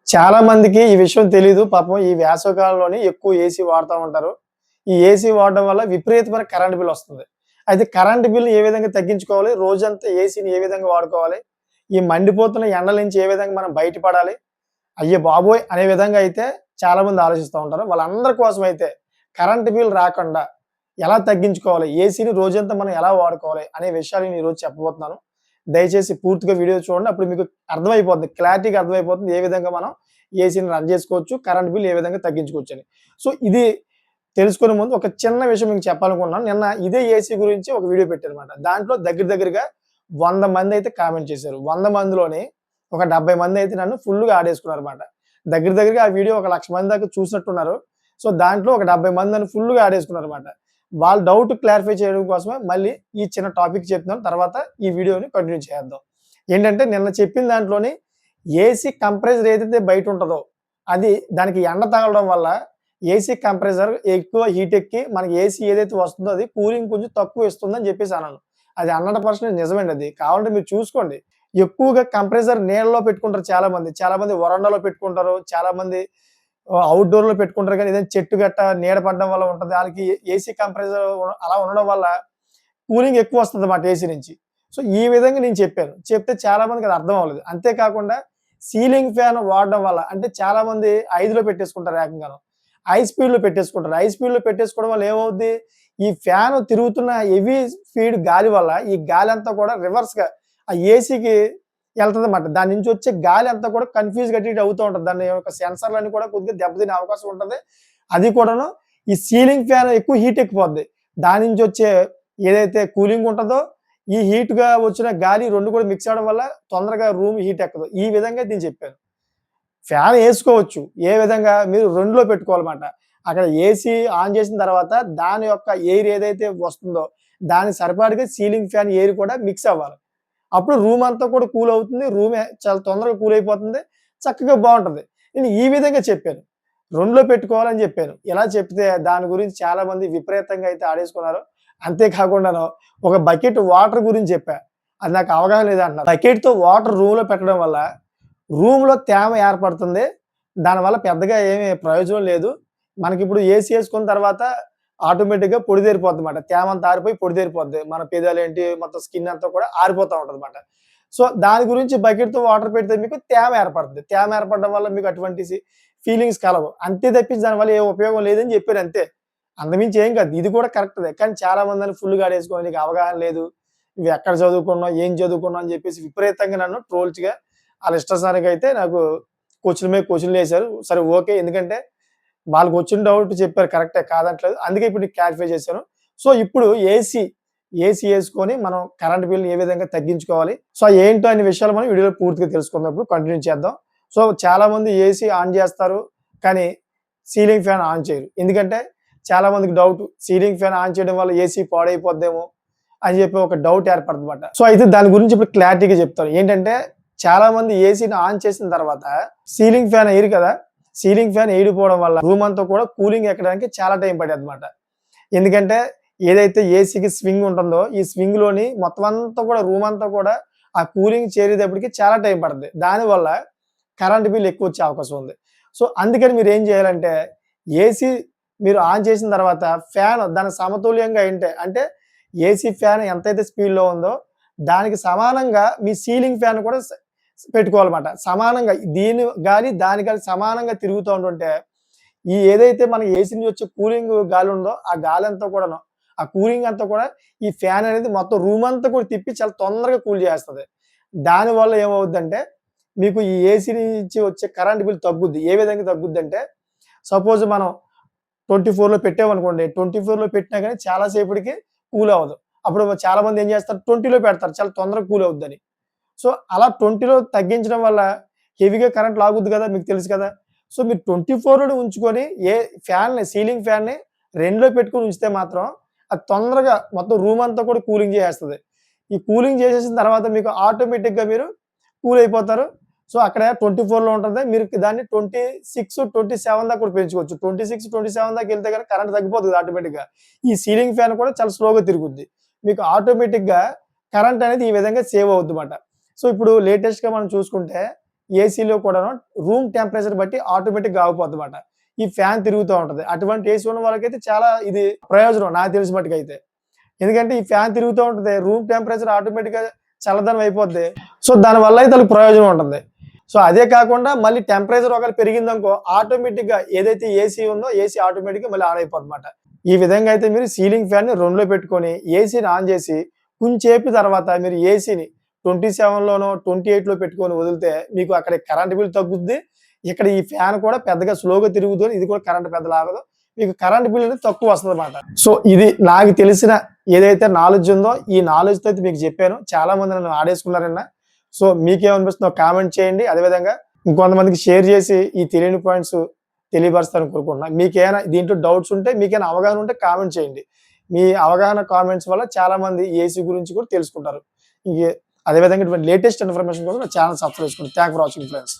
చాలా మందికి ఈ విషయం తెలీదు. పాపం ఈ వేసవికాలంలోని ఎక్కువ ఏసీ వాడుతా ఉంటారు. ఈ ఏసీ వాడడం వల్ల విపరీతమైన కరెంట్ బిల్ వస్తుంది. అయితే కరెంట్ బిల్‌ని ఏ విధంగా తగ్గించుకోవాలి? రోజంతా ఏసీని ఏ విధంగా వాడుకోవాలి? ఈ మండిపోతున్న ఎండల నుంచి ఏ విధంగా మనం బయటపడాలి? అయ్య బాబోయ్! అనే విధంగా అయితే చాలామంది ఆలోచిస్తా ఉంటారు. వాళ్ళందరి కోసం అయితే కరెంట్ బిల్ రాకుండా ఎలా తగ్గించుకోవాలి? ఏసీని రోజంతా మనం ఎలా వాడుకోవాలి? అనే విషయాలు నేను ఈరోజు చెప్పబోతున్నాను. దయచేసి పూర్తిగా వీడియో చూడండి. అప్పుడు మీకు అర్థమైపోద్ది. క్లారిటీగా అర్థమైపోతుంది. ఏ విధంగా మనం ఏసీని రన్ చేసుకోవచ్చు. కరెంట్ బిల్ ఏ విధంగా తగ్గించుకోవచ్చని. సో, ఇది తెలుసుకునే ముందు ఒక చిన్న విషయం మీకు చెప్పాలనుకున్నాను. నిన్న ఇదే ఏసీ గురించి ఒక వీడియో పెట్టానన్నమాట. దాంట్లో దగ్గరగా 100 మందైతే కామెంట్ చేశారు. 100 మందిలోని ఒక 70 మందైతే నన్ను ఫుల్‌గా ఆడేసుకున్నారన్నమాట. దగ్గరగా ఆ వీడియో ఒక 1,00,000 మంది దాకా చూసినట్టున్నారు. సో, దాంట్లో ఒక 70 మంది నన్ను ఫుల్‌గా ఆడేసుకున్నారన్నమాట. వాళ్ళ డౌట్ క్లారిఫై చేయడం కోసమే మళ్ళీ ఈ చిన్న టాపిక్ చెప్తున్నాను. తర్వాత ఈ వీడియోని కంటిన్యూ చేద్దాం. ఏంటంటే నిన్న చెప్పిన దాంట్లోని ఏసీ కంప్రెసర్ ఏదైతే బయట ఉంటదో అది దానికి ఎండ తగలడం వల్ల ఏసీ కంప్రెసర్ ఎక్కువ హీట్ ఎక్కి మనకి ఏసీ ఏదైతే వస్తుందో అది కూలింగ్ కొంచెం తక్కువ ఇస్తుందని చెప్పేసి అన్నాను. అది 100% నిజమండి అది. కావాలంటే మీరు చూసుకోండి. ఎక్కువగా కంప్రెసర్ నీళ్ళలో పెట్టుకుంటారు చాలామంది. చాలామంది వరండాలో పెట్టుకుంటారు. చాలామంది ఔట్‌డోర్‌లో పెట్టుకుంటారు గానీ ఏదైనా చెట్టు గట్టా నీడ పడడం వల్ల ఉంటది. ఆళ్ళకి ఏసీ కంప్రెసర్ అలా ఉండడం వల్ల కూలింగ్ ఎక్కువ వస్తదన్నమాట ఏసీ నుంచి. సో, ఈ విధంగా నేను చెప్పాను. చెప్తే చాలా మందికి అది అర్థం అవ్వలేదు. అంతే కాకుండా సీలింగ్ ఫ్యాన్ వాడడం వల్ల అంటే చాలామంది 5లో పెట్టేసుకుంటారు ఏకంగాను. హై స్పీడ్‌లో పెట్టేసుకుంటారు. హై స్పీడ్‌లో పెట్టేసుకోవడం వల్ల ఏమవుద్ది? ఈ ఫ్యాన్ తిరుగుతున్న హెవీ స్పీడ్ గాలి వల్ల ఈ గాలంతా కూడా రివర్స్‌గా ఆ ఏసీకి ఎళ్తదన్నమాట. దాని నుంచి వచ్చే గాలి అంతా కూడా కన్‌ఫ్యూజ్‌గా అటు ఇటు అవుతూ ఉంటది. దాని యొక్క సెన్సార్‌లన్నీ కూడా కొద్దిగా దెబ్బతినే అవకాశం ఉంటది. అది కూడాను ఈ సీలింగ్ ఫ్యాన్ ఎక్కువ హీట్ ఎక్కిపోద్ది. దాని నుంచి వచ్చే ఏదైతే కూలింగ్ ఉంటదో, ఈ హీట్‌గా వచ్చిన గాలి 2 కూడా మిక్స్ అవ్వడం వల్ల తొందరగా రూమ్ హీట్ ఎక్కదు. ఈ విధంగా నేను చెప్పాను. ఫ్యాన్ ఏసుకోవచ్చు. ఏ విధంగా మీరు 2లో పెట్టుకోవాలన్నమాట. అక్కడ ఏసీ ఆన్ చేసిన తర్వాత దాని యొక్క ఎయిర్ ఏదైతే వస్తుందో, దానికి సరిపాటుగా సీలింగ్ ఫ్యాన్ ఎయిర్ కూడా మిక్స్ అవ్వాలి. అప్పుడు రూమ్ అంతా కూడా కూల్ అవుతుంది. రూమే చాలా తొందరగా కూల్ అయిపోతుంది. చక్కగా బావుంటది. నేను ఈ విధంగా చెప్పాను. 2లో పెట్టుకోవాలని చెప్పాను. ఇలా చెప్తే దాని గురించి చాలామంది విపరీతంగా అయితే ఆడేసుకున్నారు. అంతే కాకుండాను ఒక బకెట్ వాటర్ గురించి చెప్పా. అది నాకు అవగాహన లేదంటున్నారు. బకెట్‌తో వాటర్ రూమ్‌లో పెట్టడం వల్ల రూమ్‌లో తేమ ఏర్పడుతుంది. దానివల్ల పెద్దగా ఏమి ప్రయోజనం లేదు. మనకిప్పుడు ఏసీ యేసుకున్న తర్వాత ఆటోమేటిక్‌గా పొడిదేరిపోద్దన్నమాట. తేమంతా ఆరిపోయి పొడిదేరిపోద్ది. మన పెదాలేంటి మొత్తం స్కిన్ అంతా కూడా ఆరిపోతా ఉంటదన్నమాట. సో, దాని గురించి బకెట్‌తో వాటర్ పెడితే మీకు తేమ ఏర్పడుతుంది. తేమ ఏర్పడడం వల్ల మీకు అటువంటి ఫీలింగ్స్ కలవు. అంతే తప్పించి దానివల్ల ఏ ఉపయోగం లేదని చెప్పాను అంతే. అంతకుమించి ఏం కాదు. ఇది కూడా కరెక్ట్‌దే. కానీ చాలా మందిని ఫుల్‌గా ఆడేసుకొని నీకు అవగాహన లేదు. నువ్వెక్కడ చదువుకున్నావు? ఏం చదువుకున్నావు? అని చెప్పేసి విపరీతంగా నన్ను ట్రోల్స్‌గా ఆళ్ళ ఇష్టాసానికైతే నాకు క్వెషన్‌ల మీద క్వెషన్‌లేసారు. సరే ఓకే. ఎందుకంటే వాళ్ళకొచ్చిన డౌట్ చెప్పారు కరెక్టే కాదనట్లేదు. అందుకే ఇప్పుడు నీకు క్లారిఫై చేశాను. సో, ఇప్పుడు ఏసీ యేసుకొని మనం కరెంట్ బిల్‌ని ఏ విధంగా తగ్గించుకోవాలి? సో, ఏంటో అనే విషయాలు మనం వీడియోలో పూర్తిగా తెలుసుకుందాం. ఇప్పుడు కంటిన్యూ చేద్దాం. సో, చాలామంది ఏసీ ఆన్ చేస్తారు. కానీ సీలింగ్ ఫ్యాన్ ఆన్ చేయరు. ఎందుకంటే చాలా మందికి డౌట్ సీలింగ్ ఫ్యాన్ ఆన్ చేయడం వల్ల ఏసీ పాడైపోద్దేమో అని చెప్పి ఒక డౌట్ ఏర్పడుతుందన్నమాట. సో, అయితే దాని గురించి ఇప్పుడు క్లారిటీగా చెప్తాను. ఏంటంటే చాలా మంది ఏసీని ఆన్ చేసిన తర్వాత సీలింగ్ ఫ్యాన్ ఎయరు కదా! సీలింగ్ ఫ్యాన్ ఎయడిపోవడం వల్ల రూమ్ అంతా కూడా కూలింగ్ ఎక్కడానికి చాలా టైం పడేదన్నమాట. ఎందుకంటే ఏదైతే ఏసీకి స్వింగ్ ఉంటుందో ఈ స్వింగ్‌లోని మొత్తం అంతా కూడా రూమ్ అంతా కూడా ఆ కూలింగ్ చేరేటప్పటికి చాలా టైం పడద్ది. దానివల్ల కరెంట్ బిల్ ఎక్కువొచ్చే అవకాశం ఉంది. సో, అందుకని మీరేం చేయాలంటే ఏసీ మీరు ఆన్ చేసిన తర్వాత ఫ్యాన్ దానికి సమతుల్యంగా అంటే ఏసీ ఫ్యాన్ ఎంతైతే స్పీడ్‌లో ఉందో దానికి సమానంగా మీ సీలింగ్ ఫ్యాన్ కూడా పెట్టుకోవాలన్నమాట. సమానంగా దీని గాలి, దాని గాలి సమానంగా తిరుగుతూ ఉంటుంటే ఈ ఏదైతే మన ఏసీ నుంచి వచ్చే కూలింగ్ గాలి ఉందో ఆ గాలంతా కూడాను ఆ కూలింగ్ అంతా కూడా ఈ ఫ్యాన్ అనేది మొత్తం రూమ్ అంతా కూడా తిప్పి చాలా తొందరగా కూల్ చేస్తది. దానివల్ల ఏమవుద్దంటే మీకు ఈ ఏసీ నుంచి వచ్చే కరెంట్ బిల్ తగ్గుద్ది. ఏ విధంగా తగ్గుద్దంటే సపోజ్ మనం 24లో పెట్టామనుకోండి. 24లో పెట్టినా గాని చాలా సేపటికి కూల్ అవ్వదు. అప్పుడు చాలా మంది ఏం చేస్తారు 20లో పెడతారు. చాలా తొందరగా కూల్ అవుద్దని. సో, అలా 20లో తగ్గించడం వల్ల హెవీగా కరెంట్ లాగుద్ది కదా! మీకు తెలుసు కదా! సో, మీరు 24లోనే ఉంచుకొని సీలింగ్ ఫ్యాన్‌ని 2లో పెట్టుకొని ఉంచితే మాత్రం అది తొందరగా మొత్తం రూమ్ అంతా కూడా కూలింగ్ చేసేస్తది. ఈ కూలింగ్ చేసేసిన తర్వాత మీకు ఆటోమేటిక్‌గా మీరు కూల్ అయిపోతారు. సో, అక్కడ 24లో ఉంటది. మీరు దాన్ని 26, 27 దాకా కూడా పెంచుకోవచ్చు. 26, 27 దాకా ఎళ్తే గనక కరెంట్ తగ్గిపోతది ఆటోమేటిక్‌గా. ఈ సీలింగ్ ఫ్యాన్ కూడా చాలా స్లోగా తిరుగుద్ది. మీకు ఆటోమేటిక్‌గా కరెంట్ అనేది ఈ విధంగా సేవ్ అవుద్దిమాట. సో, ఇప్పుడు లేటెస్ట్‌గా మనం చూసుకుంటే ఏసీలో కూడాను రూమ్ టెంపరేచర్ బట్టి ఆటోమేటిక్‌గా ఆగిపోద్దన్నమాట. ఈ ఫ్యాన్ తిరుగుతా ఉంటది. అటువంటి ఏసీ ఉన్న వాళ్ళకైతే చాలా ఇది ప్రయోజనం నాకు తెలిసిన మట్టుకైతే. ఎందుకంటే ఈ ఫ్యాన్ తిరుగుతూ ఉంటది. రూమ్ టెంపరేచర్ ఆటోమేటిక్‌గా చల్లదనం అయిపోద్ది. సో, దానివల్ల అయితే ఆళ్ళకి ప్రయోజనం ఉంటుంది. సో, అదే కాకుండా మళ్ళీ టెంపరేచర్ ఒకవేళ పెరిగిందనుకో ఆటోమేటిక్‌గా ఏదైతే ఏసీ ఉందో ఏసీ ఆటోమేటిక్‌గా మళ్ళీ ఆన్ అయిపోద్దన్నమాట. ఈ విధంగా అయితే మీరు సీలింగ్ ఫ్యాన్‌ని 2లో పెట్టుకొని ఏసీని ఆన్ చేసి కొంచేపు తర్వాత మీరు ఏసీని 27లోనో, 28లో పెట్టుకొని వదిలితే మీకు అక్కడ కరెంట్ బిల్ తగ్గుద్ది. ఇక్కడ ఈ ఫ్యాన్ కూడా పెద్దగా స్లోగా తిరుగుతుంది. ఇది కూడా కరెంట్ పెద్ద లాగదు. మీకు కరెంట్ బిల్ అనేది తక్కువ వస్తదన్నమాట. సో, ఇది నాకు తెలిసిన ఏదైతే నాలెడ్జ్ ఉందో ఈ నాలెడ్జ్‌తో అయితే మీకు చెప్పాను. చాలా మంది నన్ను ఆడేసుకున్నారన్న. సో, మీకేమనిపిస్తుందో కామెంట్ చేయండి. అదేవిధంగా ఇంకొంతమందికి షేర్ చేసి ఈ తెలియని పాయింట్స్ తెలియపరుస్తారని కోరుకుంటున్నా. మీకేమైనా దీంట్లో డౌట్స్ ఉంటే మీకేమైనా అవగాహన ఉంటే కామెంట్ చేయండి. మీ అవగాహన కామెంట్స్ వల్ల చాలా మంది ఏసీ గురించి కూడా తెలుసుకుంటారు. ఇంకే అదేవిధంగా ఇటువంటి లేటెస్ట్ ఇన్ఫర్మేషన్ కోసం నా ఛానెల్ సబ్స్క్రైబ్ చేసుకోండి. Thank for watching friends.